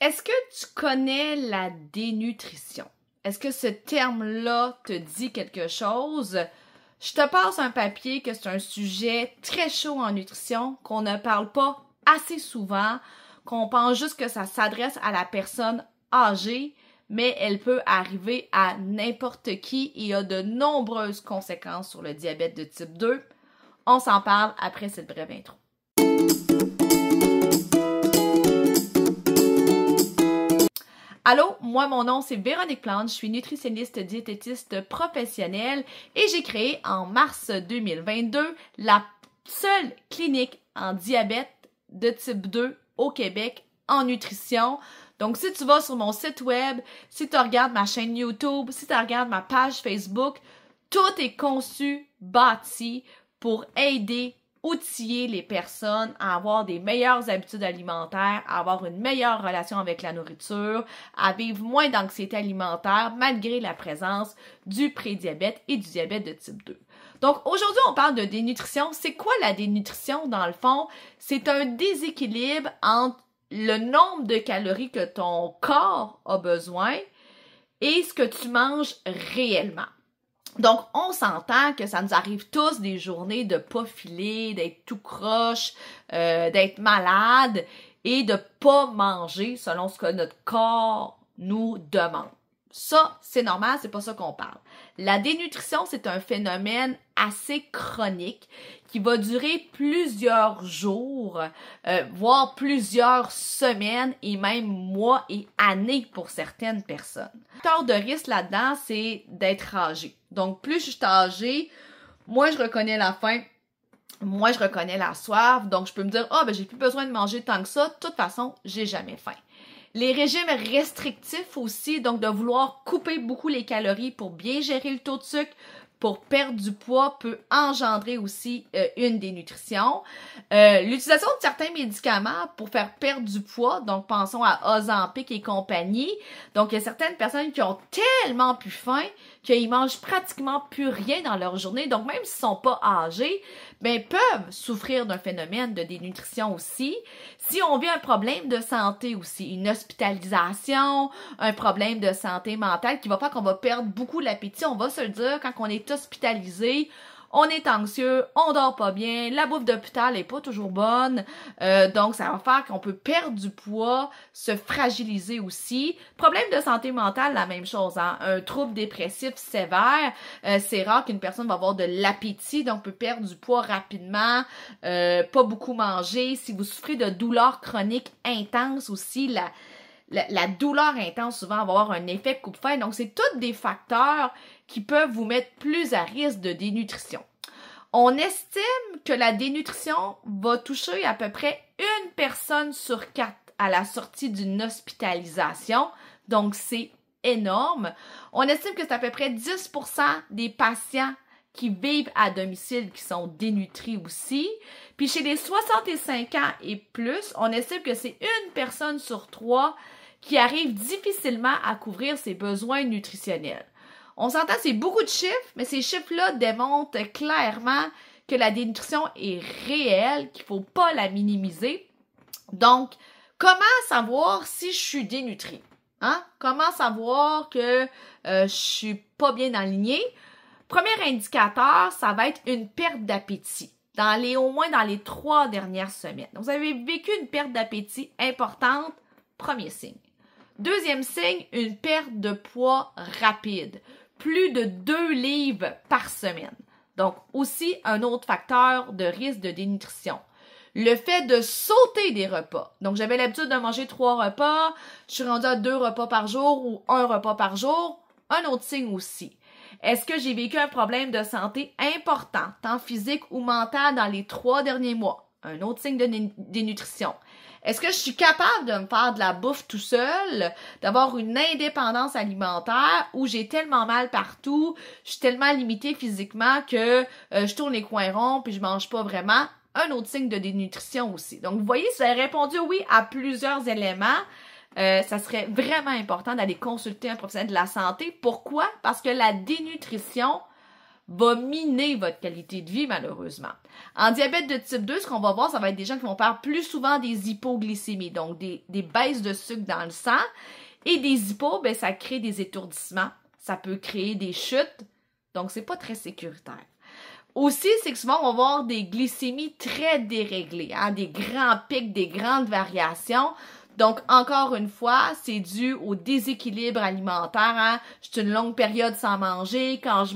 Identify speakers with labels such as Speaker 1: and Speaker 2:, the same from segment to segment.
Speaker 1: Est-ce que tu connais la dénutrition? Est-ce que ce terme-là te dit quelque chose? Je te passe un papier que c'est un sujet très chaud en nutrition, qu'on ne parle pas assez souvent, qu'on pense juste que ça s'adresse à la personne âgée, mais elle peut arriver à n'importe qui et a de nombreuses conséquences sur le diabète de type 2. On s'en parle après cette brève intro. Allô, moi mon nom c'est Véronique Plante, je suis nutritionniste diététiste professionnelle et j'ai créé en mars 2022 la seule clinique en diabète de type 2 au Québec en nutrition. Donc si tu vas sur mon site web, si tu regardes ma chaîne YouTube, si tu regardes ma page Facebook, tout est conçu, bâti pour aider, outiller les personnes à avoir des meilleures habitudes alimentaires, à avoir une meilleure relation avec la nourriture, à vivre moins d'anxiété alimentaire malgré la présence du prédiabète et du diabète de type 2. Donc aujourd'hui, on parle de dénutrition. C'est quoi la dénutrition dans le fond? C'est un déséquilibre entre le nombre de calories que ton corps a besoin et ce que tu manges réellement. Donc, on s'entend que ça nous arrive tous des journées de pas filer, d'être tout croche, d'être malade et de pas manger selon ce que notre corps nous demande. Ça, c'est normal, c'est pas ça qu'on parle. La dénutrition, c'est un phénomène assez chronique qui va durer plusieurs jours, voire plusieurs semaines et même mois et années pour certaines personnes. Le facteur de risque là-dedans, c'est d'être âgé. Donc, plus je suis âgée, moins je reconnais la faim, moins je reconnais la soif. Donc, je peux me dire, j'ai plus besoin de manger tant que ça. De toute façon, j'ai jamais faim. Les régimes restrictifs aussi, donc de vouloir couper beaucoup les calories pour bien gérer le taux de sucre, pour perdre du poids, peut engendrer aussi une dénutrition. L'utilisation de certains médicaments pour faire perdre du poids, donc pensons à Ozempic et compagnie. Donc, il y a certaines personnes qui ont tellement plus faim qu'ils mangent pratiquement plus rien dans leur journée. Donc, même s'ils sont pas âgés, peuvent souffrir d'un phénomène de dénutrition aussi. Si on vit un problème de santé aussi, une hospitalisation, un problème de santé mentale qui va faire qu'on va perdre beaucoup l'appétit, on va se le dire, quand on est hospitalisé, on est anxieux, on dort pas bien, la bouffe d'hôpital est pas toujours bonne, donc ça va faire qu'on peut perdre du poids, se fragiliser aussi. Problème de santé mentale, la même chose, hein? Un trouble dépressif sévère, c'est rare qu'une personne va avoir de l'appétit, donc peut perdre du poids rapidement, pas beaucoup manger. Si vous souffrez de douleurs chroniques intenses aussi, la douleur intense souvent va avoir un effet coupe-faim, donc c'est tous des facteurs qui peuvent vous mettre plus à risque de dénutrition. On estime que la dénutrition va toucher à peu près une personne sur 4 à la sortie d'une hospitalisation, donc c'est énorme. On estime que c'est à peu près 10% des patients qui vivent à domicile qui sont dénutris aussi. Puis chez les 65 ans et plus, on estime que c'est une personne sur 3 qui arrive difficilement à couvrir ses besoins nutritionnels. On s'entend, c'est beaucoup de chiffres, mais ces chiffres-là démontrent clairement que la dénutrition est réelle, qu'il ne faut pas la minimiser. Donc, comment savoir si je suis dénutrie? Hein? Comment savoir que je suis pas bien alignée? Premier indicateur, ça va être une perte d'appétit. Au moins dans les 3 dernières semaines. Donc, vous avez vécu une perte d'appétit importante, premier signe. Deuxième signe, une perte de poids rapide. Plus de 2 livres par semaine. Donc, aussi un autre facteur de risque de dénutrition. Le fait de sauter des repas. Donc, j'avais l'habitude de manger 3 repas, je suis rendue à 2 repas par jour ou 1 repas par jour. Un autre signe aussi. Est-ce que j'ai vécu un problème de santé important, tant physique ou mental, dans les 3 derniers mois? Un autre signe de dénutrition. Est-ce que je suis capable de me faire de la bouffe tout seul, d'avoir une indépendance alimentaire où j'ai tellement mal partout, je suis tellement limitée physiquement que je tourne les coins ronds puis je mange pas vraiment? Un autre signe de dénutrition aussi. Donc, vous voyez, si j'ai répondu oui à plusieurs éléments, ça serait vraiment important d'aller consulter un professionnel de la santé. Pourquoi? Parce que la dénutrition va miner votre qualité de vie, malheureusement. En diabète de type 2, ce qu'on va voir, ça va être des gens qui vont faire plus souvent des hypoglycémies, donc des baisses de sucre dans le sang. Et des hypos, ben, ça crée des étourdissements, ça peut créer des chutes, donc c'est pas très sécuritaire. Aussi, c'est que souvent, on va avoir des glycémies très déréglées, hein, des grands pics, des grandes variations. Donc, encore une fois, c'est dû au déséquilibre alimentaire. Hein. J'ai une longue période sans manger. Quand je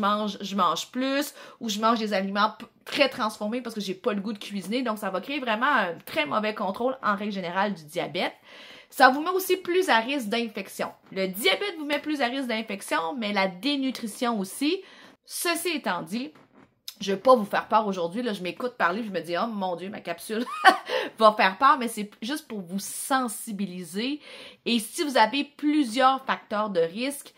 Speaker 1: mange plus ou je mange des aliments très transformés parce que j'ai pas le goût de cuisiner. Donc, ça va créer vraiment un très mauvais contrôle en règle générale du diabète. Ça vous met aussi plus à risque d'infection. Le diabète vous met plus à risque d'infection, mais la dénutrition aussi. Ceci étant dit, je vais pas vous faire peur aujourd'hui, là, je m'écoute parler, je me dis, oh mon Dieu, ma capsule va faire peur, mais c'est juste pour vous sensibiliser. Et si vous avez plusieurs facteurs de risque,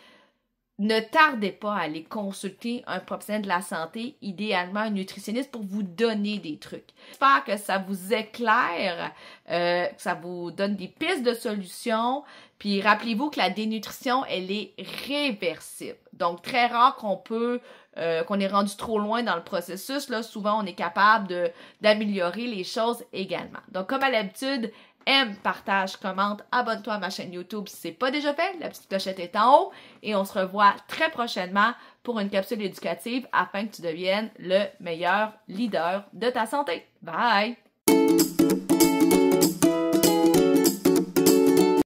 Speaker 1: ne tardez pas à aller consulter un professionnel de la santé, idéalement un nutritionniste, pour vous donner des trucs. J'espère que ça vous éclaire, que ça vous donne des pistes de solutions. Puis rappelez-vous que la dénutrition, elle est réversible. Donc, très rare qu'on est rendu trop loin dans le processus. Là, souvent, on est capable d'améliorer les choses également. Donc, comme à l'habitude, aime, partage, commente, abonne-toi à ma chaîne YouTube si ce n'est pas déjà fait. La petite clochette est en haut. Et on se revoit très prochainement pour une capsule éducative afin que tu deviennes le meilleur leader de ta santé. Bye!